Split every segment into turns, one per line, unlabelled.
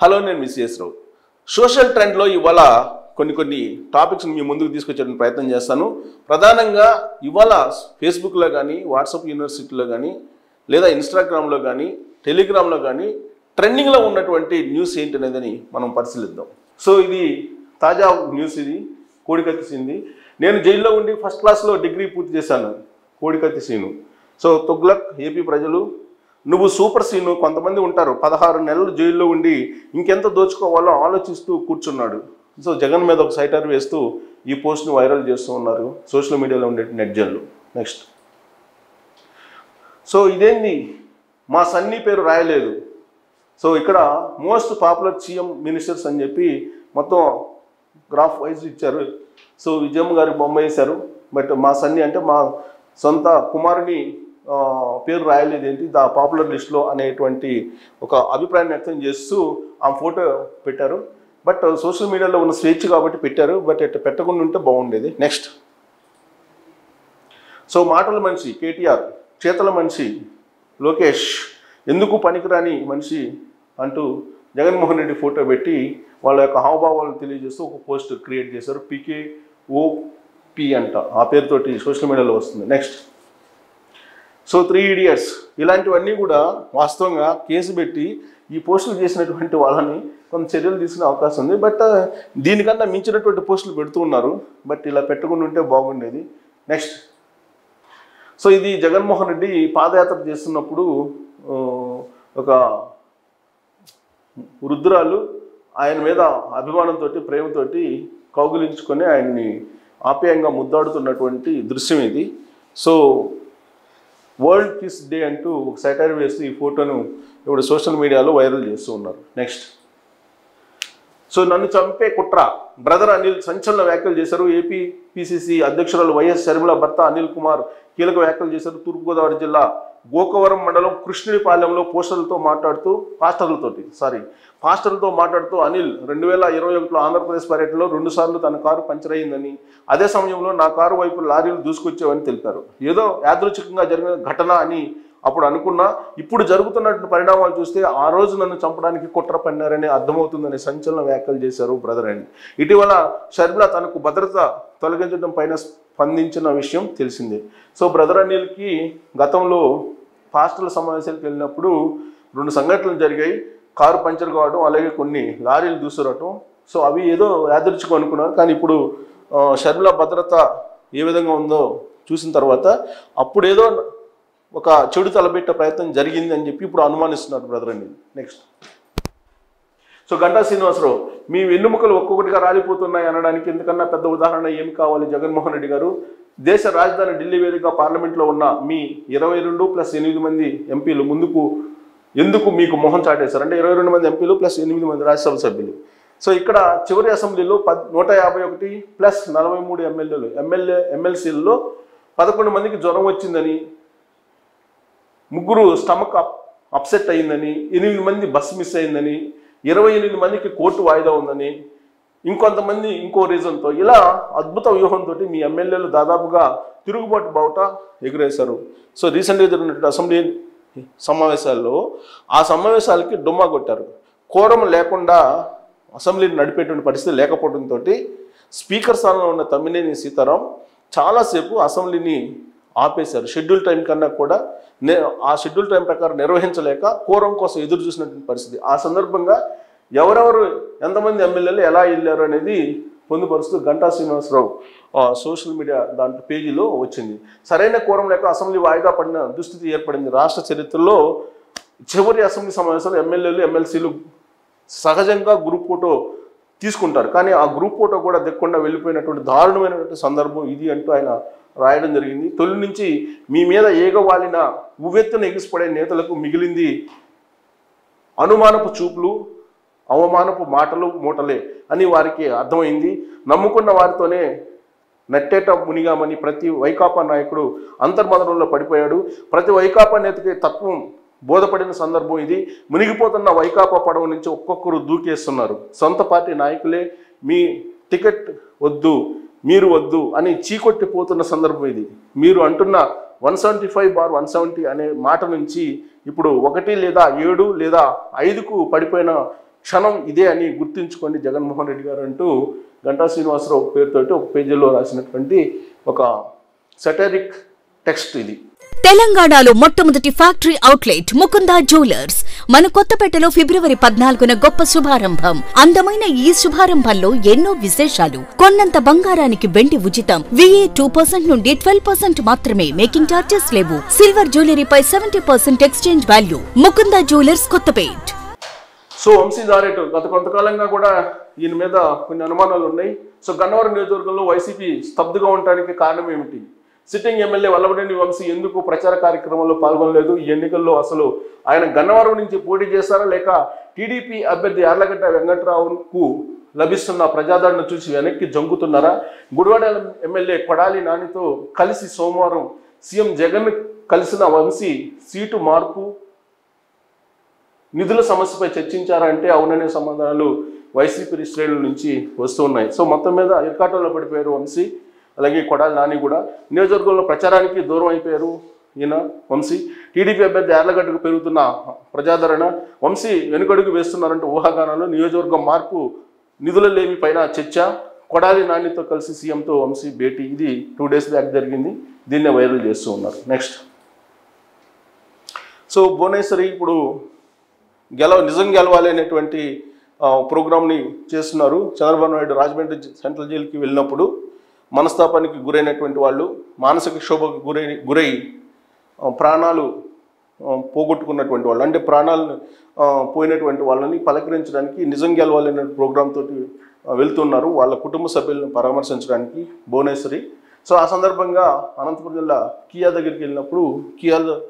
Hello, నేను miss రావు. Social ట్రెండ్లో ఇవాళ కొన్ని టాపిక్స్ని మీ ముందుకు తీసుకొచ్చే ప్రయత్నం చేస్తాను. ప్రధానంగా ఇవాళ ఫేస్బుక్లో కానీ, వాట్సాప్ యూనివర్సిటీలో కానీ, లేదా ఇన్స్టాగ్రామ్లో కానీ, టెలిగ్రామ్లో కానీ ట్రెండింగ్లో ఉన్నటువంటి న్యూస్ ఏంటనేదని మనం పరిశీలిద్దాం. సో ఇది తాజా న్యూస్, ఇది కోడికత్తి సీన్ది. నేను జైల్లో ఉండి ఫస్ట్ క్లాస్లో డిగ్రీ పూర్తి చేశాను. కోడికత్తి సీను. సో తుగ్లక్ ఏపీ ప్రజలు, నువ్వు సూపర్ సీను. కొంతమంది ఉంటారు 16 నెలలు జైల్లో ఉండి ఇంకెంత దోచుకోవాలో ఆలోచిస్తూ కూర్చున్నాడు. సో జగన్ మీద ఒక సైటర్ వేస్తూ ఈ పోస్ట్ని వైరల్ చేస్తూ ఉన్నారు సోషల్ మీడియాలో ఉండే నెట్జన్లు. నెక్స్ట్, సో ఇదేంది మా సన్నీ పేరు రాయలేదు. సో ఇక్కడ మోస్ట్ పాపులర్ సీఎం మినిస్టర్స్ అని చెప్పి మొత్తం గ్రాఫ్ వైజ్ ఇచ్చారు. సో విజయమ్మ గారి బొమ్మ వేశారు. బట్ మా సన్నీ అంటే మా సొంత కుమారుని పేరు రాయలేదు ఏంటి దా పాపులర్ లిస్ట్లో అనేటువంటి ఒక అభిప్రాయం వ్యక్తం చేస్తూ ఆ ఫోటో పెట్టారు. బట్ సోషల్ మీడియాలో ఉన్న స్వేచ్ఛ కాబట్టి పెట్టారు. బట్ ఇట్లా పెట్టకుండా ఉంటే బాగుండేది. నెక్స్ట్, సో మాటల మనిషి కేటీఆర్, చేతల మనిషి లోకేష్, ఎందుకు పనికిరాని మనిషి అంటూ జగన్మోహన్ రెడ్డి ఫోటో పెట్టి వాళ్ళ యొక్క హావభావాలను తెలియజేస్తూ ఒక పోస్ట్ క్రియేట్ చేశారు. PKOP అంట, ఆ పేరుతోటి సోషల్ మీడియాలో వస్తుంది. నెక్స్ట్, సో 3 Idiots, ఇలాంటివన్నీ కూడా వాస్తవంగా కేసు పెట్టి ఈ పోస్టులు చేసినటువంటి వాళ్ళని కొంత చర్యలు తీసుకునే అవకాశం ఉంది. బట్ దీనికన్నా మించినటువంటి పోస్టులు పెడుతూ ఉన్నారు. బట్ ఇలా పెట్టకుండా ఉంటే బాగుండేది. నెక్స్ట్, సో ఇది జగన్మోహన్ రెడ్డి పాదయాత్ర చేస్తున్నప్పుడు ఒక వృద్ధురాలు ఆయన మీద అభిమానంతో, ప్రేమతోటి కౌగిలించుకొని ఆయన్ని ఆప్యాయంగా ముద్దాడుతున్నటువంటి దృశ్యం ఇది. సో వరల్డ్ కిస్ డే అంటూ ఒక సైటర్ వేస్తూ ఈ ఫోటోను ఇప్పుడు సోషల్ మీడియాలో వైరల్ చేస్తూ ఉన్నారు. నెక్స్ట్, సో నన్ను చంపే కుట్ర, బ్రదర్ అనిల్ సంచలన వ్యాఖ్యలు చేశారు. ఏపీ PCC అధ్యక్షురాలు వైఎస్ షర్మిల భర్త అనిల్ కుమార్ కీలక వ్యాఖ్యలు చేశారు. తూర్పుగోదావరి జిల్లా గోకవరం మండలం కృష్ణుడిపాలెంలో పాస్టర్లతో మాట్లాడుతూ అనిల్ 2021లో ఆంధ్రప్రదేశ్ పర్యటనలో 2 సార్లు తన కారు పంచర్ అయిందని, అదే సమయంలో నా కారు వైపు లారీలు దూసుకొచ్చేవని తెలిపారు. ఏదో యాదృచ్ఛికంగా జరిగిన ఘటన అని అప్పుడు అనుకున్నా, ఇప్పుడు జరుగుతున్నటువంటి పరిణామాలు చూస్తే ఆ రోజు నన్ను చంపడానికి కుట్ర పన్నారని అర్థమవుతుందని సంచలన వ్యాఖ్యలు చేశారు బ్రదర్ అని. ఇటీవల షర్మిల తనకు భద్రత తొలగించడం పైన స్పందించిన విషయం తెలిసిందే. సో బ్రదర్ అనిల్కి గతంలో పాస్టర్ల సమావేశాలకు వెళ్ళినప్పుడు 2 సంఘటనలు జరిగాయి. కారు పంచర్ కావడం, అలాగే కొన్ని లారీలు దూసురటం. సో అవి ఏదో యాదృచ్ఛికం అనుకున్నారు. కానీ ఇప్పుడు షర్మిల భద్రత ఏ విధంగా ఉందో చూసిన తర్వాత అప్పుడేదో ఒక చెడు తలబెట్టే ప్రయత్నం జరిగింది అని చెప్పి ఇప్పుడు అనుమానిస్తున్నారు బ్రదర్ అని. నెక్స్ట్, సో గంటా శ్రీనివాసరావు, మీ వెన్నుముకలు ఒక్కొక్కటిగా రాలిపోతున్నాయి అనడానికి ఎందుకన్నా పెద్ద ఉదాహరణ ఏమి కావాలి జగన్మోహన్ రెడ్డి గారు? దేశ రాజధాని ఢిల్లీ వేదికగా పార్లమెంట్లో ఉన్న మీ 22+8 మంది ఎంపీలు ముందుకు ఎందుకు మీకు మొహం చాటేశారు? అంటే 22 మంది ఎంపీలు ప్లస్ 8 మంది రాజ్యసభ సభ్యులు. సో ఇక్కడ చివరి అసెంబ్లీలో 151+43 ఎమ్మెల్సీలలో 11 మందికి జ్వరం వచ్చిందని, 3 స్టమక్ అప్సెట్ అయిందని, 8 మంది బస్ మిస్ అయిందని, 28 మందికి కోర్టు వాయిదా ఉందని, ఇంకొంతమంది ఇంకో రీజన్తో, ఇలా అద్భుత వ్యూహంతో మీ ఎమ్మెల్యేలు దాదాపుగా తిరుగుబాటు బావుట ఎగురేశారు. సో రీసెంట్గా జరిగినటువంటి అసెంబ్లీ సమావేశాల్లో ఆ సమావేశాలకి డుమ్మా కొట్టారు. కోరం లేకుండా అసెంబ్లీని నడిపేటువంటి పరిస్థితి లేకపోవడంతో స్పీకర్ స్థానంలో ఉన్న తమ్మినేని సీతారాం చాలాసేపు అసెంబ్లీని ఆపేశారు. షెడ్యూల్ టైం కన్నా కూడా ఆ షెడ్యూల్ టైం ప్రకారం నిర్వహించలేక కోరం కోసం ఎదురు చూసినటువంటి పరిస్థితి. ఆ సందర్భంగా ఎవరెవరు ఎంతమంది ఎమ్మెల్యేలు ఎలా వెళ్ళారు అనేది పొందుపరుస్తూ గంటా శ్రీనివాసరావు సోషల్ మీడియా దాంట్లో పేజీలో వచ్చింది. సరైన కోరం లేక అసెంబ్లీ వాయిదా పడిన దుస్థితి ఏర్పడింది. రాష్ట్ర చరిత్రలో చివరి అసెంబ్లీ సమావేశాలు ఎమ్మెల్యేలు ఎమ్మెల్సీలు సహజంగా గ్రూప్ ఫోటో తీసుకుంటారు. కానీ ఆ గ్రూప్ ఫోటో కూడా దిక్కుండా వెళ్ళిపోయినటువంటి దారుణమైనటువంటి సందర్భం ఇది అంటూ ఆయన రాయడం జరిగింది. తొలి నుంచి మీ మీద ఏగవాలిన ఉవ్వెత్తున ఎగిసిపడే నేతలకు మిగిలింది అనుమానపు చూపులు, అవమానపు మాటలు మూటలే అని వారికి అర్థమైంది. నమ్ముకున్న వారితోనే నట్టేట మునిగామని ప్రతి వైకాపా నాయకుడు అంతర్మదనంలో పడిపోయాడు. ప్రతి వైకాపా నేతకి తత్వం బోధపడిన సందర్భం ఇది. మునిగిపోతున్న వైకాపా పడవ నుంచి ఒక్కొక్కరు దూకేస్తున్నారు. సొంత పార్టీ నాయకులే మీ టికెట్ వద్దు, మీరు వద్దు అని చీకొట్టిపోతున్న సందర్భం ఇది. మీరు అంటున్న 175/170 అనే మాట నుంచి ఇప్పుడు 1 లేదా 7 లేదా 5కు పడిపోయిన క్షణం ఇదే అని గుర్తుంచుకోండి జగన్మోహన్ రెడ్డి గారు అంటూ గంటా శ్రీనివాసరావు పేరుతోటి ఒక పేజీలో రాసినటువంటి ఒక సెటరిక్ టెక్స్ట్ ఇది.
తెలంగాణలో మొట్టమొదటి ఫ్యాక్టరీ అవుట్లెట్ ముకుందా జ్యువెలర్స్ మన కొత్తపేటలో ఫిబ్రవరి 14న గొప్ప శుభారంభం. అందమైన ఈ శుభారంభంలో ఎన్నో విశేషాలు. కొన్నంత బంగారానికి వెండి ఉచితం. VA 2% నుండి 12% మాత్రమే. మేకింగ్ చార్జెస్ లేవు. సిల్వర్ జ్యువెలరీపై 70% exchange value. Mukunda jewellers Kothapet.
So వంశీధారేటు గత కొంతకాలంగా కూడా ఈయన మీద కొన్ని అనుమానాలు ఉన్నాయి. సో గన్నవరం నియోజకవర్గంలో వైసీపీ స్తబ్దుగా ఉండడానికి కారణం ఏమిటి? సిట్టింగ్ ఎమ్మెల్యే వల్లభనేని వంశీ ఎందుకు ప్రచార కార్యక్రమంలో పాల్గొనలేదు? ఈ ఎన్నికల్లో అసలు ఆయన గన్నవరం నుంచి పోటీ చేస్తారా లేక టీడీపీ అభ్యర్థి యార్లగడ్డ వెంకట్రావుకు లభిస్తున్న ప్రజాదరణ చూసి వెనక్కి జంకుతున్నారా? గుడివాడ ఎమ్మెల్యే కొడాలి నానితో కలిసి సోమవారం సీఎం జగన్ కలిసిన వంశీ సీటు మార్పు నిధుల సమస్యపై చర్చించారా అంటే అవుననే సమాధానాలు వైసీపీ శ్రేణుల నుంచి వస్తున్నాయి. సో మొత్తం మీద ఇరకాటంలో పడిపోయారు వంశీ, అలాగే కొడాలి నాని కూడా నియోజకవర్గంలో ప్రచారానికి దూరం అయిపోయారు. ఈయన వంశీ టీడీపీ అభ్యర్థి యార్లగడ్డకు పెరుగుతున్న ప్రజాదరణ, వంశీ వెనుకడుగు వేస్తున్నారంటూ ఊహాగానాలు, నియోజకవర్గం మార్పు నిధుల లేమి పైన చర్చ, కొడాలి నానితో కలిసి సీఎంతో వంశీ భేటీ. ఇది 2 days బ్యాక్ జరిగింది. దీన్నే వైరల్ చేస్తూ ఉన్నారు. నెక్స్ట్, సో భువనేశ్వరి ఇప్పుడు నిజం గెలవాలి అనేటువంటి ప్రోగ్రామ్ని చేస్తున్నారు. చంద్రబాబు నాయుడు రాజమండ్రి సెంట్రల్ జైలుకి వెళ్ళినప్పుడు మనస్తాపానికి గురైనటువంటి వాళ్ళు, మానసిక క్షోభకు గురై ప్రాణాలు పోగొట్టుకున్నటువంటి వాళ్ళు, అంటే ప్రాణాలను పోయినటువంటి వాళ్ళని పలకరించడానికి నిజం గెలవాలనే ప్రోగ్రామ్ తోటి వెళ్తున్నారు వాళ్ళ కుటుంబ సభ్యులను పరామర్శించడానికి భువనేశ్వరి. సో ఆ సందర్భంగా అనంతపురం జిల్లా కియా దగ్గరికి వెళ్ళినప్పుడు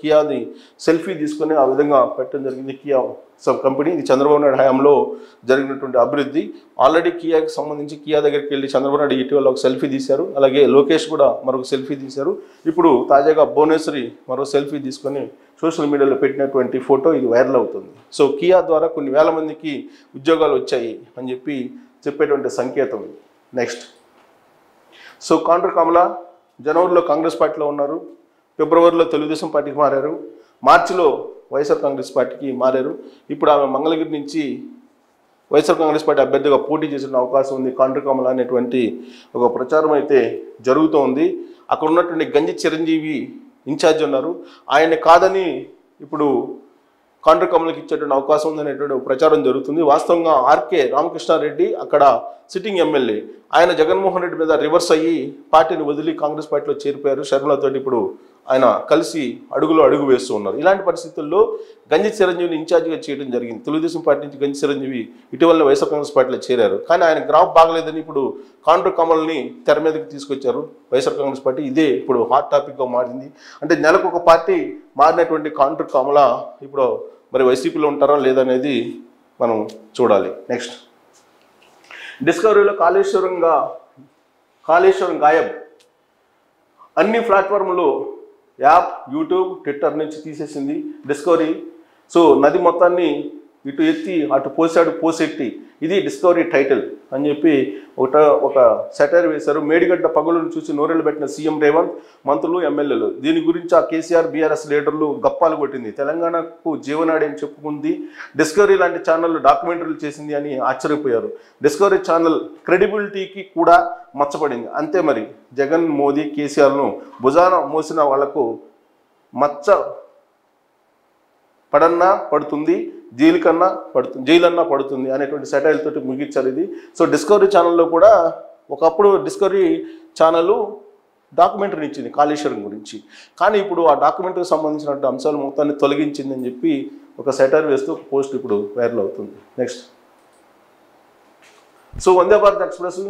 కియాది సెల్ఫీ తీసుకొని ఆ విధంగా పెట్టడం జరిగింది. కియా సబ్ కంపెనీ, ఇది చంద్రబాబు నాయుడు హయాంలో జరిగినటువంటి అభివృద్ధి. ఆల్రెడీ కియాకి సంబంధించి కియా దగ్గరికి వెళ్ళి చంద్రబాబు నాయుడు ఇటీవల ఒక సెల్ఫీ తీశారు, అలాగే లోకేష్ కూడా మరొక సెల్ఫీ తీశారు. ఇప్పుడు తాజాగా భువనేశ్వరి మరో సెల్ఫీ తీసుకొని సోషల్ మీడియాలో పెట్టినటువంటి ఫోటో ఇది వైరల్ అవుతుంది. సో కియా ద్వారా కొన్ని వేల మందికి ఉద్యోగాలు వచ్చాయి అని చెప్పేటువంటి సంకేతం. నెక్స్ట్, సో కాండ్రు కమల జనవరిలో కాంగ్రెస్ పార్టీలో ఉన్నారు, ఫిబ్రవరిలో తెలుగుదేశం పార్టీకి మారారు, మార్చిలో వైఎస్ఆర్ కాంగ్రెస్ పార్టీకి మారారు. ఇప్పుడు ఆమె మంగళగిరి నుంచి వైఎస్ఆర్ కాంగ్రెస్ పార్టీ అభ్యర్థిగా పోటీ చేసిన అవకాశం ఉంది కాండ్రు కమల అనేటువంటి ఒక ప్రచారం అయితే జరుగుతూ ఉంది. అక్కడ ఉన్నటువంటి గంజి చిరంజీవి ఇన్ఛార్జ్ ఉన్నారు, ఆయన కాదని ఇప్పుడు కాండ్రు కమలకి ఇచ్చేటువంటి అవకాశం ఉందనేటువంటి ప్రచారం జరుగుతుంది. వాస్తవంగా ఆర్కే రామకృష్ణారెడ్డి అక్కడ సిట్టింగ్ ఎమ్మెల్యే, ఆయన జగన్మోహన్ రెడ్డి మీద రివర్స్ అయ్యి పార్టీని వదిలి కాంగ్రెస్ పార్టీలో చేరిపోయారు. షర్మిలతో ఇప్పుడు ఆయన కలిసి అడుగు వేస్తూ ఉన్నారు. ఇలాంటి పరిస్థితుల్లో గంజి చిరంజీవిని ఇన్ఛార్జిగా చేయడం జరిగింది. తెలుగుదేశం పార్టీ నుంచి గంజి చిరంజీవి ఇటీవల వైఎస్ఆర్ కాంగ్రెస్ పార్టీలో చేరారు. కానీ ఆయన గ్రాఫ్ బాగలేదని ఇప్పుడు కాండ్రు కమల్ని తెర మీదకి తీసుకొచ్చారు వైఎస్ఆర్ కాంగ్రెస్ పార్టీ. ఇదే ఇప్పుడు హాట్ టాపిక్గా మారింది. అంటే నెలకు ఒక పార్టీ మారినటువంటి కాండ్రు కమల ఇప్పుడు మరి వైసీపీలో ఉంటారా లేదనేది మనం చూడాలి. నెక్స్ట్, డిస్కవరీలో కాళేశ్వరం గాయబ్. అన్ని ప్లాట్ఫామ్లు యాప్, యూట్యూబ్, ట్విట్టర్ నుంచి తీసేసింది డిస్కవరీ. సో నది మొత్తాన్ని ఇటు ఎత్తి అటు పోసెట్టి, ఇది డిస్కవరీ టైటిల్ అని చెప్పి ఒక సెటైర్ వేశారు. మేడిగడ్డ పగులను చూసి నోరెళ్ళు పెట్టిన సీఎం రేవంత్, మంత్రులు, ఎమ్మెల్యేలు. దీని గురించి ఆ కేసీఆర్, బీఆర్ఎస్ లీడర్లు గప్పాలు కొట్టింది. తెలంగాణకు జీవనాడి అని చెప్పుకుంది. డిస్కవరీ లాంటి ఛానళ్ళు డాక్యుమెంటరీలు చేసింది అని ఆశ్చర్యపోయారు. డిస్కవరీ ఛానల్ క్రెడిబిలిటీకి కూడా మచ్చపడింది. అంతే మరి, జగన్, మోదీ, కేసీఆర్ను భుజాన మోసిన వాళ్లకు మచ్చ పడన్నా పడుతుంది, జైలన్నా పడుతుంది అనేటువంటి సెటైల్ తోటి ముగించారు ఇది. సో డిస్కవరీ ఛానల్లో కూడా ఒకప్పుడు డిస్కవరీ ఛానల్ డాక్యుమెంటరీ ఇచ్చింది కాళేశ్వరం గురించి, కానీ ఇప్పుడు ఆ డాక్యుమెంటరీకి సంబంధించినటువంటి అంశాలు మొత్తాన్ని తొలగించిందని చెప్పి ఒక సెటైర్ వేస్తూ ఒక పోస్ట్ ఇప్పుడు వైరల్ అవుతుంది. Next, so Vande Bharat express,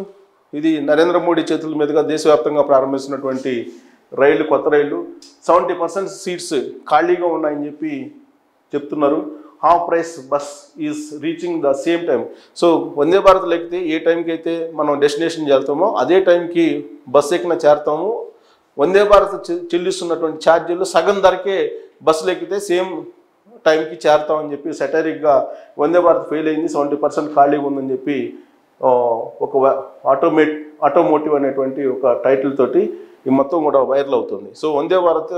ఇది నరేంద్ర మోడీ చేతుల మీదుగా దేశవ్యాప్తంగా ప్రారంభిస్తున్నటువంటి రైళ్లు, కొత్త రైళ్లు. 70% సీట్స్ ఖాళీగా ఉన్నాయని చెప్పి చెప్తున్నారు. Half price bus is reaching the same time. So Vande భారత్లో ఎక్కితే ఏ టైంకి అయితే మనం డెస్టినేషన్ వెళ్తామో అదే టైంకి బస్సు ఎక్కిన చేరుతాము. వందే భారత్ చెల్లిస్తున్నటువంటి ఛార్జీలు సగం ధరకే బస్సులు ఎక్కితే సేమ్ టైంకి చేరుతామని చెప్పి సెటరిక్గా వందే భారత్ ఫెయిల్ అయింది, 70% ఖాళీగా ఉందని చెప్పి ఒక ఆటోమోటివ్ అనేటువంటి ఒక టైటిల్ తోటి ఈ మొత్తం కూడా వైరల్ అవుతుంది. సో వందే భారత్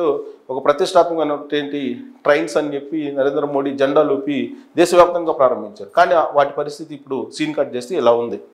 ఒక ప్రతిష్టాత్మకమైనటువంటి ట్రైన్స్ అని చెప్పి నరేంద్ర మోడీ జెండా లూపి దేశవ్యాప్తంగా ప్రారంభించారు. కానీ వాటి పరిస్థితి ఇప్పుడు సీన్ కట్ చేస్తే ఇలా ఉంది.